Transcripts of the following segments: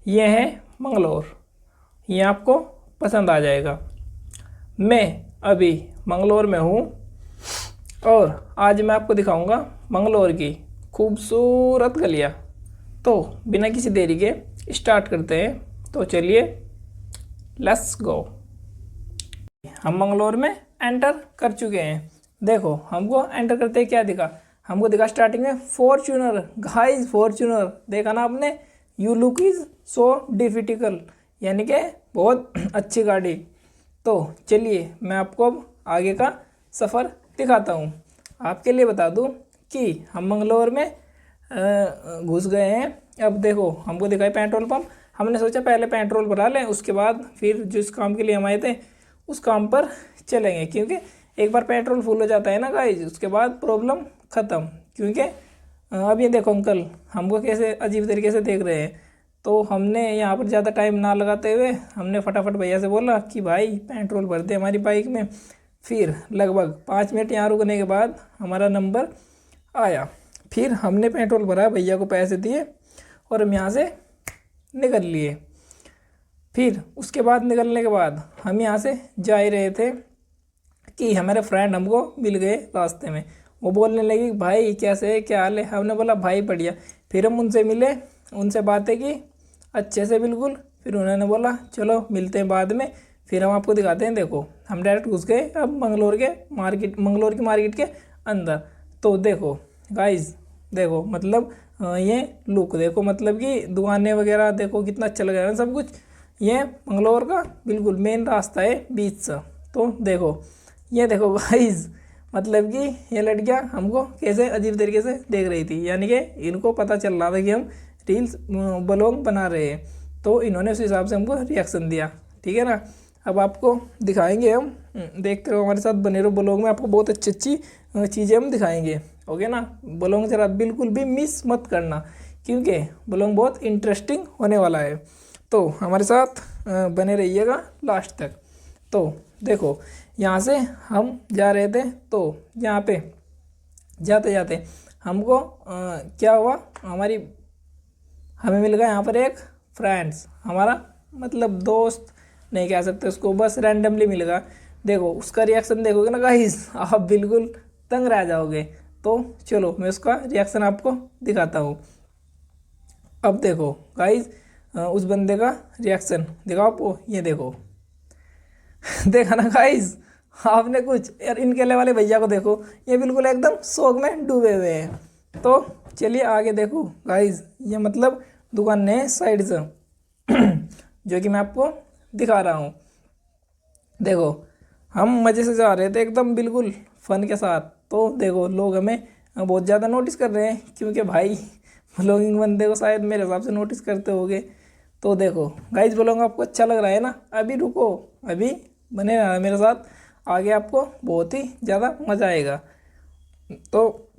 ये है मंगलोर। ये आपको पसंद आ जाएगा। मैं अभी मंगलोर में हूँ और आज मैं आपको दिखाऊंगा मंगलोर की खूबसूरत गलियाँ। तो बिना किसी देरी के स्टार्ट करते हैं। तो चलिए लेट्स गो। हम मंगलोर में एंटर कर चुके हैं। देखो हमको एंटर करते क्या दिखा, हमको दिखा स्टार्टिंग में फॉर्च्यूनर। गाइस फॉर्च्यूनर देखा ना आपने, you look is so difficult, यानी कि बहुत अच्छी गाड़ी। तो चलिए मैं आपको अब आगे का सफ़र दिखाता हूँ। आपके लिए बता दूँ कि हम मंगलोर में घुस गए हैं। अब देखो हमको दिखाई पेट्रोल पंप। हमने सोचा पहले पेट्रोल भरा लें, उसके बाद फिर जिस काम के लिए हम आए थे उस काम पर चलेंगे, क्योंकि एक बार पेट्रोल फुल हो जाता है ना गाइस, उसके बाद प्रॉब्लम ख़त्म। क्योंकि अब ये देखो अंकल हमको कैसे अजीब तरीके से देख रहे हैं। तो हमने यहाँ पर ज़्यादा टाइम ना लगाते हुए हमने फटाफट भैया से बोला कि भाई पेट्रोल भर दे हमारी बाइक में। फिर लगभग 5 मिनट यहाँ रुकने के बाद हमारा नंबर आया। फिर हमने पेट्रोल भरा, भैया को पैसे दिए और हम यहाँ से निकल लिए। फिर उसके बाद निकलने के बाद हम यहाँ से जा ही रहे थे कि हमारे फ्रेंड हमको मिल गए रास्ते में। वो बोलने लगे भाई कैसे है, क्या हाल है। हमने बोला भाई बढ़िया। फिर हम उनसे मिले, उनसे बातें की अच्छे से बिल्कुल। फिर उन्होंने बोला चलो मिलते हैं बाद में, फिर हम आपको दिखाते हैं। देखो हम डायरेक्ट घुस गए अब मंगलोर की मार्केट के अंदर। तो देखो गाइस देखो मतलब ये लुक देखो, मतलब कि दुकानें वगैरह देखो कितना अच्छा लग रहा है सब कुछ। ये मंगलोर का बिल्कुल मेन रास्ता है बीच से। तो देखो ये देखो गाइस, मतलब कि ये लड़कियां हमको कैसे अजीब तरीके से देख रही थी, यानी कि इनको पता चल रहा था कि हम रील्स ब्लॉग बना रहे हैं। तो इन्होंने उस हिसाब से हमको रिएक्शन दिया, ठीक है ना। अब आपको दिखाएंगे हम, देखते रहो हमारे साथ बने रहो ब्लॉग में, आपको बहुत अच्छी अच्छी चीज़ें हम दिखाएंगे। ओके ना, ब्लॉग जरा बिल्कुल भी मिस मत करना, क्योंकि ब्लॉग बहुत इंटरेस्टिंग होने वाला है। तो हमारे साथ बने रहिएगा लास्ट तक। तो देखो यहाँ से हम जा रहे थे, तो यहाँ पे जाते जाते हमको क्या हुआ, हमें मिल गया यहाँ पर एक फ्रेंड्स, हमारा मतलब दोस्त नहीं कह सकते उसको, बस रैंडमली मिल गया। देखो उसका रिएक्शन देखोगे ना गाइस, आप बिल्कुल तंग रह जाओगे। तो चलो मैं उसका रिएक्शन आपको दिखाता हूँ। अब देखो गाइस उस बंदे का रिएक्शन दिखाओ आपको, ये देखो देखा ना गाइस आपने कुछ, यार इनके वाले भैया को देखो, ये बिल्कुल एकदम शौक में डूबे हुए हैं। तो चलिए आगे देखो गाइस, ये मतलब दुकान है साइड से जो कि मैं आपको दिखा रहा हूँ। देखो हम मज़े से जा रहे थे एकदम बिल्कुल फन के साथ। तो देखो लोग हमें बहुत ज़्यादा नोटिस कर रहे हैं, क्योंकि भाई ब्लॉगिंग बंदे को शायद मेरे हिसाब से नोटिस करते होंगे। तो देखो गाइज ब्लॉग आपको अच्छा लग रहा है ना, अभी रुको, अभी बने रहना मेरे साथ, आगे आपको बहुत ही ज़्यादा मज़ा आएगा। तो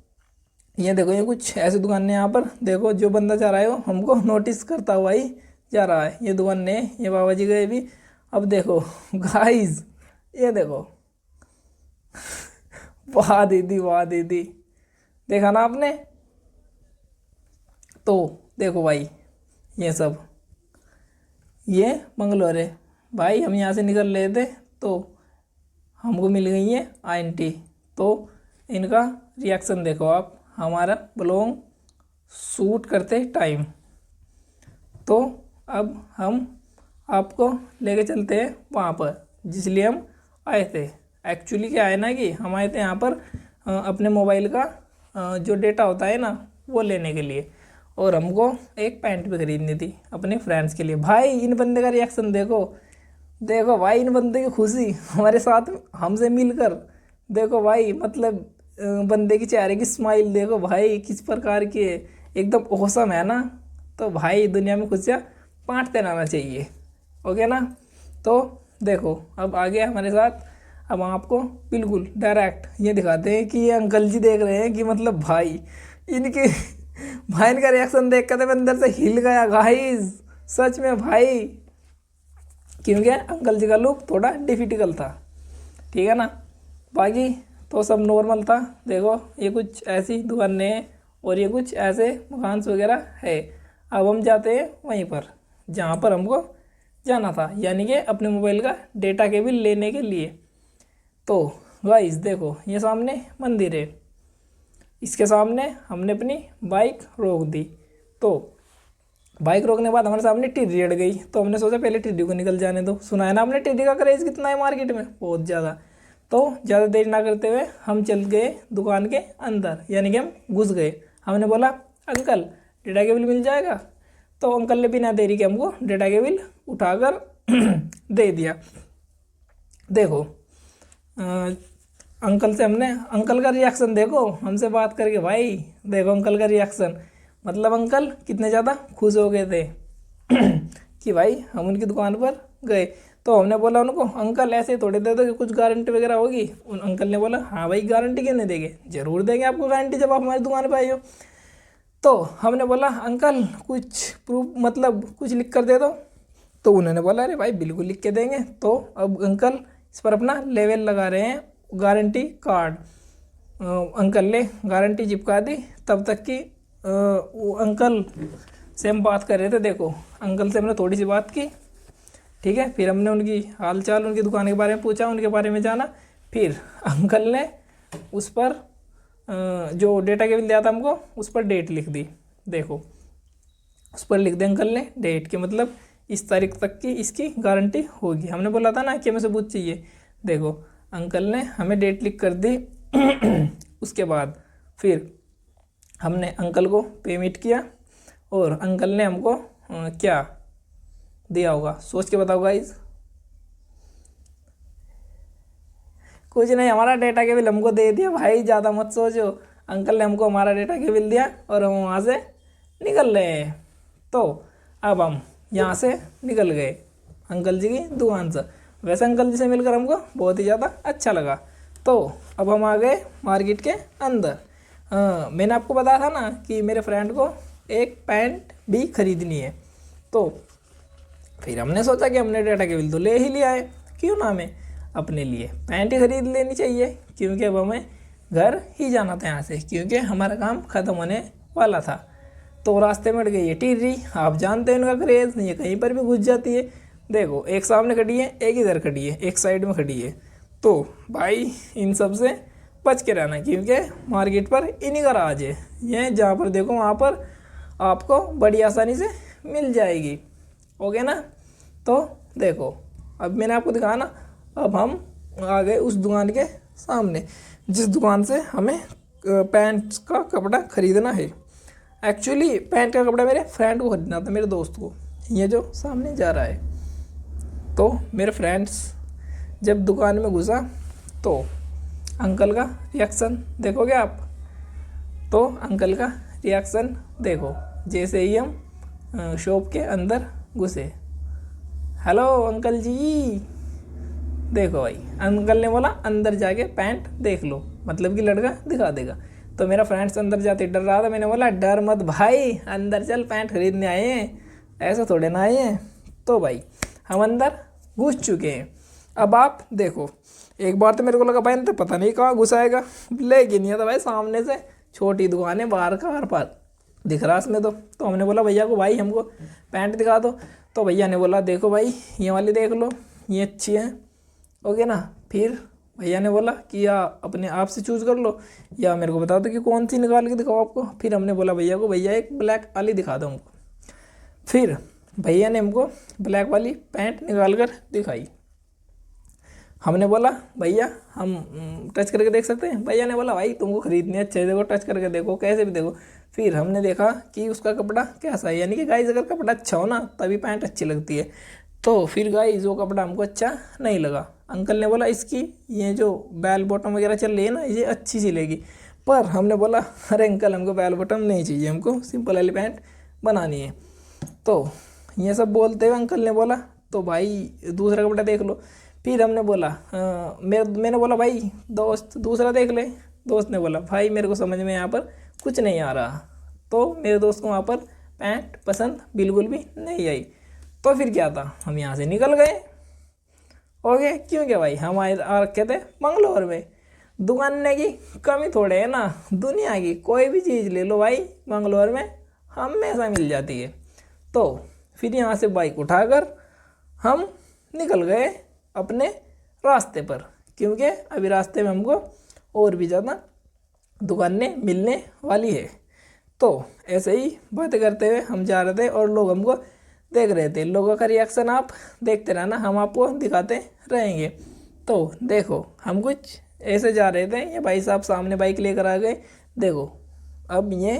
ये देखो ये कुछ ऐसी दुकानें यहाँ पर देखो, जो बंदा जा रहा है वो हमको नोटिस करता हुआ ही जा रहा है। ये दुकान ने, ये बाबा जी गए भी। अब देखो गाइस ये देखो वाह दीदी वाह दीदी, देखा ना आपने। तो देखो भाई ये सब, ये मंगलोर है भाई। हम यहाँ से निकल रहे थे तो हमको मिल गई है आंटी। तो इनका रिएक्शन देखो आप हमारा ब्लॉग शूट करते टाइम। तो अब हम आपको लेके चलते हैं वहाँ पर जिसलिए हम आए थे। एक्चुअली क्या है ना कि हम आए थे यहाँ पर अपने मोबाइल का जो डेटा होता है ना वो लेने के लिए, और हमको एक पैंट भी खरीदनी थी अपने फ्रेंड्स के लिए। भाई इन बंदे का रिएक्शन देखो, देखो भाई इन बंदे की खुशी हमारे साथ हमसे मिलकर। देखो भाई मतलब बंदे की चेहरे की स्माइल देखो भाई किस प्रकार की है, एकदम औसम है ना। तो भाई दुनिया में खुशियाँ बांटते रहना चाहिए, ओके ना। तो देखो अब आगे हमारे साथ, अब हम आपको बिल्कुल डायरेक्ट ये दिखाते हैं कि ये अंकल जी देख रहे हैं कि मतलब भाई इनके भाई इनका रिएक्शन देख कर तो मैं अंदर से हिल गया गाइस, सच में भाई, क्योंकि अंकल जी का लुक थोड़ा डिफिकल्ट था, ठीक है ना। बाकी तो सब नॉर्मल था। देखो ये कुछ ऐसी दुकानें हैं और ये कुछ ऐसे मकान वगैरह है। अब हम जाते हैं वहीं पर जहाँ पर हमको जाना था, यानी कि अपने मोबाइल का डेटा केबल लेने के लिए। तो गाइस देखो, ये सामने मंदिर है, इसके सामने हमने अपनी बाइक रोक दी। तो बाइक रोकने के बाद हमारे सामने टिड्डी अड़ गई, तो हमने सोचा पहले टिड्डी को निकल जाने दो। सुना है ना आपने टिड्डी का क्रेज कितना है मार्केट में, बहुत ज़्यादा। तो ज़्यादा देर ना करते हुए हम चल गए दुकान के अंदर, यानी कि हम घुस गए। हमने बोला अंकल डेटा केबल मिल जाएगा। तो अंकल ने बिना देरी के हमको डेटा केबल उठाकर दे दिया। देखो अंकल से हमने, अंकल का रिएक्शन देखो हमसे बात करके, भाई देखो अंकल का रिएक्शन, मतलब अंकल कितने ज़्यादा खुश हो गए थे कि भाई हम उनकी दुकान पर गए। तो हमने बोला उनको अंकल ऐसे थोड़े दे दो कि कुछ गारंटी वगैरह होगी। उन अंकल ने बोला हाँ भाई गारंटी क्यों नहीं देंगे, ज़रूर देंगे आपको गारंटी जब आप हमारी दुकान पर आए हो। तो हमने बोला अंकल कुछ प्रूफ, मतलब कुछ लिख कर दे दो। तो उन्होंने बोला अरे भाई बिल्कुल लिख के देंगे। तो अब अंकल इस पर अपना लेवल लगा रहे हैं, गारंटी कार्ड। अंकल ने गारंटी चिपका दी। तब तक कि वो अंकल से हम बात कर रहे थे। देखो अंकल से हमने थोड़ी सी बात की, ठीक है। फिर हमने उनकी हाल चाल, उनकी दुकान के बारे में पूछा, उनके बारे में जाना। फिर अंकल ने उस पर जो डेटा केबल दिया था हमको, उस पर डेट लिख दी। देखो उस पर लिख दे अंकल ने डेट के, मतलब इस तारीख तक की इसकी गारंटी होगी। हमने बोला था ना कि हमें सबूत चाहिए। देखो अंकल ने हमें डेट लिख कर दी। उसके बाद फिर हमने अंकल को पेमेंट किया और अंकल ने हमको क्या दिया होगा, सोच के बताओ गाइस। कुछ नहीं, हमारा डेटा केबल हमको दे दिया भाई, ज़्यादा मत सोचो। अंकल ने हमको हमारा डेटा केबल दिया और हम वहाँ से निकल रहे हैं। तो अब हम यहाँ से निकल गए अंकल जी की दुकान से। वैसे अंकल जी से मिलकर हमको बहुत ही ज़्यादा अच्छा लगा। तो अब हम आ गए मार्केट के अंदर। मैंने आपको बताया था ना कि मेरे फ्रेंड को एक पैंट भी खरीदनी है। तो फिर हमने सोचा कि हमने डेटा केबल तो ले ही लिया है, क्यों ना हमें अपने लिए पैंट ही खरीद लेनी चाहिए, क्योंकि अब हमें घर ही जाना था यहाँ से, क्योंकि हमारा काम ख़त्म होने वाला था। तो रास्ते में अड़ गई ये टिर्री, आप जानते हैं उनका क्रेज़, ये कहीं पर भी घुस जाती है। देखो एक सामने खड़ी है, एक इधर खड़ी है, एक साइड में खड़ी है। तो भाई इन सब से बच के रहना, क्योंकि मार्केट पर इन्हीं का राज है। ये जहाँ पर देखो वहाँ पर आपको बड़ी आसानी से मिल जाएगी। ओके ना। तो देखो अब मैंने आपको दिखाया ना, अब हम आ गए उस दुकान के सामने जिस दुकान से हमें पैंट्स का कपड़ा खरीदना है। एक्चुअली पैंट का कपड़ा मेरे फ्रेंड को खरीदना था, मेरे दोस्त को, ये जो सामने जा रहा है। तो मेरे फ्रेंड्स जब दुकान में घुसा तो अंकल का रिएक्शन देखोगे आप। तो अंकल का रिएक्शन देखो, जैसे ही हम शॉप के अंदर घुसे, हेलो अंकल जी। देखो भाई अंकल ने बोला अंदर जाके पैंट देख लो, मतलब कि लड़का दिखा देगा। तो मेरा फ्रेंड्स अंदर जाते डर रहा था। मैंने बोला डर मत भाई, अंदर चल, पैंट खरीदने आए हैं, ऐसा थोड़े ना आए हैं। तो भाई हम अंदर घुस चुके हैं। अब आप देखो, एक बार तो मेरे को लगा भाई तो पता नहीं कहाँ घुसाएगा, लेकिन ये तो भाई सामने से छोटी दुकान है, बाहर का हर पार दिख रहा इसमें। तो हमने बोला भैया को भाई हमको पैंट दिखा दो। तो भैया ने बोला देखो भाई ये वाली देख लो, ये अच्छी है, ओके ना। फिर भैया ने बोला कि या अपने आप से चूज़ कर लो या मेरे को बता दो कि कौन सी निकाल के दिखाओ आपको। फिर हमने बोला भैया को भैया एक ब्लैक वाली दिखा दो हमको। फिर भैया ने हमको ब्लैक वाली पैंट निकाल कर दिखाई। हमने बोला भैया हम टच करके देख सकते हैं। भैया ने बोला भाई तुमको खरीदनी है, अच्छे देखो, टच करके देखो, कैसे भी देखो। फिर हमने देखा कि उसका कपड़ा कैसा है, यानी कि गाइस अगर कपड़ा अच्छा हो ना तभी पैंट अच्छी लगती है। तो फिर गाइस वो कपड़ा हमको अच्छा नहीं लगा। अंकल ने बोला इसकी ये जो बेल बॉटम वगैरह चल रही है ना, ये अच्छी सिलेगी। पर हमने बोला अरे अंकल हमको बेल बॉटम नहीं चाहिए, हमको सिंपल वाली पैंट बनानी है। तो ये सब बोलते हुए अंकल ने बोला तो भाई दूसरा कपड़ा देख लो। फिर हमने बोला मैंने बोला भाई दोस्त दूसरा देख ले। दोस्त ने बोला भाई मेरे को समझ में यहाँ पर कुछ नहीं आ रहा। तो मेरे दोस्त को वहाँ पर पैंट पसंद बिल्कुल भी नहीं आई। तो फिर क्या था, हम यहाँ से निकल गए। ओके, क्योंकि भाई हम आ रखे थे मंगलौर में, दुकान की कमी थोड़े है ना, दुनिया की कोई भी चीज़ ले लो भाई मंगलौर में हमेशा मिल जाती है। तो फिर यहाँ से बाइक उठाकर हम निकल गए अपने रास्ते पर, क्योंकि अभी रास्ते में हमको और भी ज़्यादा दुकानें मिलने वाली है। तो ऐसे ही बातें करते हुए हम जा रहे थे और लोग हमको देख रहे थे। लोगों का रिएक्शन आप देखते रहना, हम आपको दिखाते रहेंगे। तो देखो हम कुछ ऐसे जा रहे थे, ये भाई साहब सामने बाइक लेकर आ गए। देखो अब ये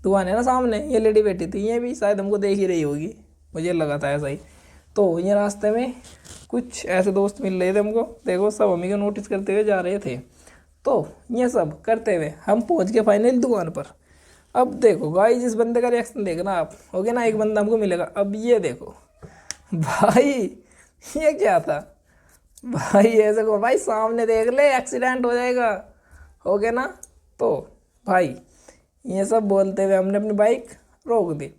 दुकान है ना सामने, ये लेडी बैठी थी, ये भी शायद हमको देख ही रही होगी, मुझे लगा था ऐसा ही। तो ये रास्ते में कुछ ऐसे दोस्त मिल रहे थे हमको, देखो सब हमें को नोटिस करते हुए जा रहे थे। तो ये सब करते हुए हम पहुंच गए फाइनल दुकान पर। अब देखो गाइस इस बंदे का रिएक्शन देखना आप, हो गया ना, एक बंदा हमको मिलेगा। अब ये देखो भाई, ये क्या था भाई, ऐसे को भाई सामने देख ले, एक्सीडेंट हो जाएगा, हो गया ना। तो भाई ये सब बोलते हुए हमने अपनी बाइक रोक दी।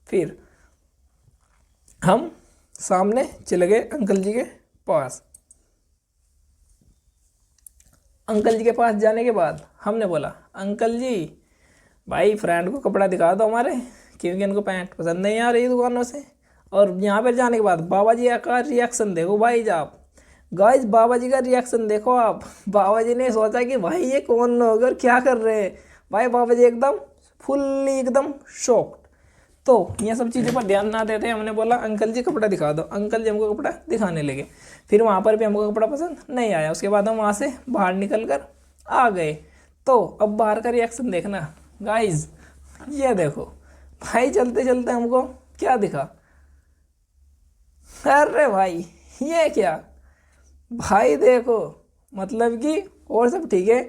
फिर हम सामने चले गए अंकल जी के पास। अंकल जी के पास जाने के बाद हमने बोला, अंकल जी भाई फ्रेंड को कपड़ा दिखा दो हमारे, क्योंकि इनको पैंट पसंद नहीं आ रही दुकानों से। और यहाँ पर जाने के बाद बाबा जी का रिएक्शन देखो भाई आप, गाइस बाबा जी का रिएक्शन देखो आप। बाबा जी ने सोचा कि भाई ये कौन लोग और क्या कर रहे हैं, भाई बाबा जी एकदम फुल्ली एकदम शॉक्ड। तो ये सब चीज़ों पर ध्यान ना देते हमने बोला अंकल जी कपड़ा दिखा दो। अंकल जी हमको कपड़ा दिखाने लगे। फिर वहाँ पर भी हमको कपड़ा पसंद नहीं आया। उसके बाद हम वहाँ से बाहर निकल कर आ गए। तो अब बाहर का रिएक्शन देखना गाइज, ये देखो भाई चलते चलते हमको क्या दिखा, अरे भाई ये क्या भाई, देखो मतलब कि और सब ठीक है,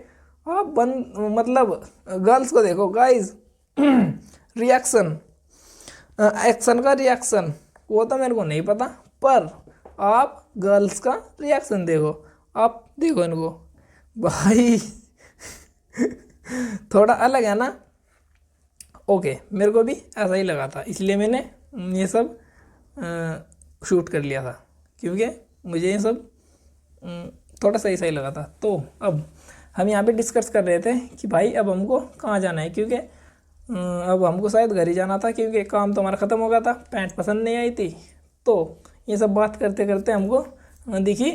आप मतलब गर्ल्स को देखो गाइज रिएक्शन, एक्शन का रिएक्शन वो तो मेरे को नहीं पता, पर आप गर्ल्स का रिएक्शन देखो, आप देखो इनको भाई थोड़ा अलग है ना। ओके मेरे को भी ऐसा ही लगा था, इसलिए मैंने ये सब शूट कर लिया था, क्योंकि मुझे ये सब थोड़ा सही सही लगा था। तो अब हम यहाँ पे डिस्कस कर रहे थे कि भाई अब हमको कहाँ जाना है, क्योंकि अब हमको शायद घर ही जाना था, क्योंकि काम तो हमारा ख़त्म हो गया था, पैंट पसंद नहीं आई थी। तो ये सब बात करते करते हमको दिखी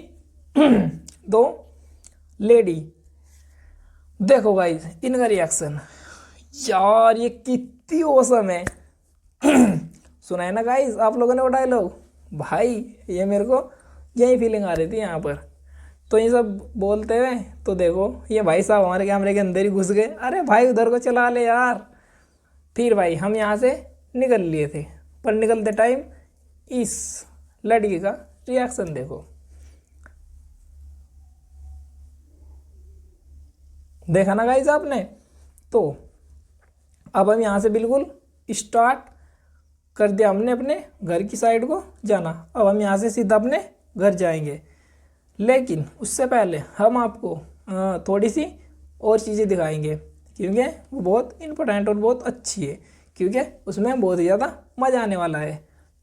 दो लेडी। देखो गाइस इनका रिएक्शन, यार ये कितनी औसम है सुना है ना गाइस आप लोगों ने वो डायलॉग, भाई ये मेरे को यही फीलिंग आ रही थी यहाँ पर। तो ये सब बोलते हुए तो देखो ये भाई साहब हमारे कैमरे के अंदर ही घुस गए, अरे भाई उधर को चला ले यार। फिर भाई हम यहाँ से निकल लिए थे, पर निकलते टाइम इस लड़की का रिएक्शन देखो, देखा ना गाइस आपने। तो अब हम यहाँ से बिल्कुल स्टार्ट कर दिया हमने अपने घर की साइड को जाना। अब हम यहाँ से सीधा अपने घर जाएंगे, लेकिन उससे पहले हम आपको थोड़ी सी और चीज़ें दिखाएंगे, क्योंकि वो बहुत इम्पोर्टेंट और बहुत अच्छी है, क्योंकि उसमें बहुत ही ज़्यादा मज़ा आने वाला है।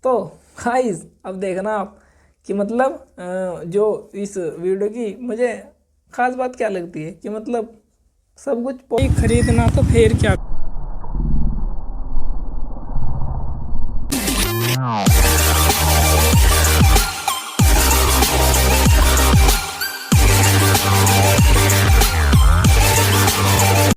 तो गाइस अब देखना आप कि मतलब जो इस वीडियो की मुझे ख़ास बात क्या लगती है कि मतलब सब कुछ खरीदना तो फिर क्या